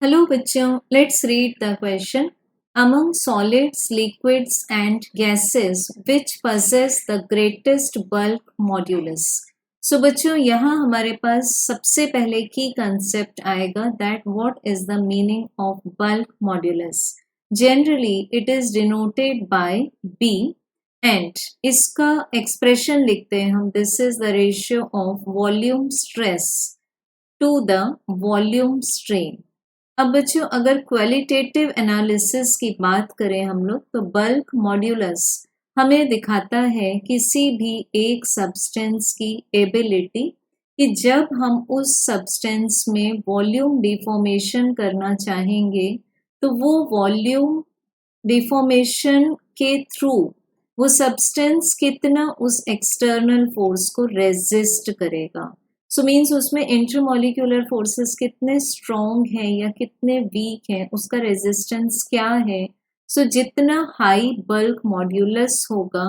Hello बच्चों, let's read the question. Among solids, liquids and gases, which possess the greatest bulk modulus? So बच्चों यहाँ हमारे पास सबसे पहले की concept आएगा that what is the meaning of bulk modulus? Generally, it is denoted by B and इसका expression लिखते हैं हम this is the ratio of volume stress to the volume strain. अब बच्चों अगर क्वालिटेटिव एनालिसिस की बात करें हम लोग तो बल्क मॉड्यूलस हमें दिखाता है किसी भी एक सब्सटेंस की एबिलिटी कि जब हम उस सब्सटेंस में वॉल्यूम डिफॉर्मेशन करना चाहेंगे तो वो वॉल्यूम डिफॉर्मेशन के थ्रू वो सब्सटेंस कितना उस एक्सटर्नल फोर्स को रेजिस्ट करेगा। सो मीन्स उसमें इंटरमोलिकुलर फोर्सेस कितने स्ट्रॉन्ग हैं या कितने वीक हैं, उसका रेजिस्टेंस क्या है। सो जितना हाई बल्क मॉड्यूलस होगा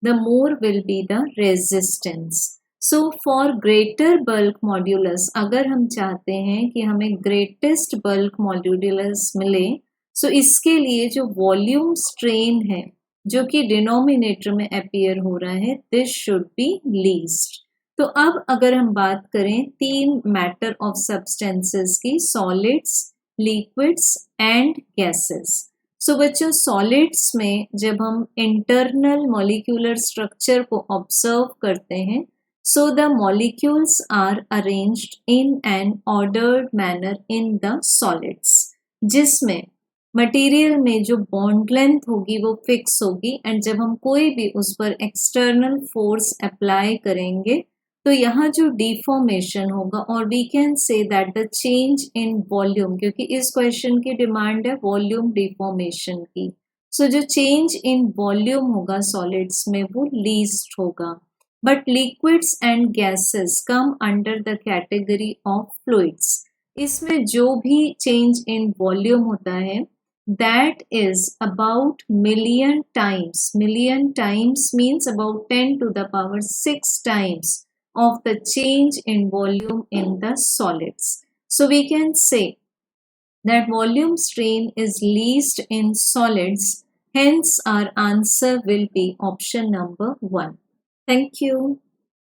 the more will be the resistance. So for greater bulk modulus अगर हम चाहते हैं कि हमें ग्रेटेस्ट बल्क मॉड्यूलस मिले सो इसके लिए जो वॉल्यूम स्ट्रेन है जो कि डिनोमिनेटर में अपीयर हो रहा है दिस शुड बी लीस्ट। तो अब अगर हम बात करें तीन मैटर ऑफ सब्सटेंसेस की, solids, liquids and gases. So बच्चों सॉलिड्स में जब हम इंटरनल मॉलिक्यूलर स्ट्रक्चर को ऑब्जर्व करते हैं so the molecules are arranged in an ordered manner in the solids, जिसमें मटेरियल में जो बॉन्ड लेंथ होगी वो फिक्स होगी एंड जब हम कोई भी उस पर एक्सटर्नल फोर्स अप्लाई करेंगे तो यहाँ जो डिफॉर्मेशन होगा और we can say that the change in volume, क्योंकि इस क्वेश्चन की डिमांड है वॉल्यूम डिफॉर्मेशन की। सो जो चेंज इन वॉल्यूम होगा सॉलिड्स में वो लीस्ट होगा। But liquids and gases come under the category of fluids. इसमें जो भी चेंज इन वॉल्यूम होता है that is about million times means about 10 to the power 6 times of the change in volume in the solids. So we can say that volume strain is least in solids, hence our answer will be option number 1. Thank you.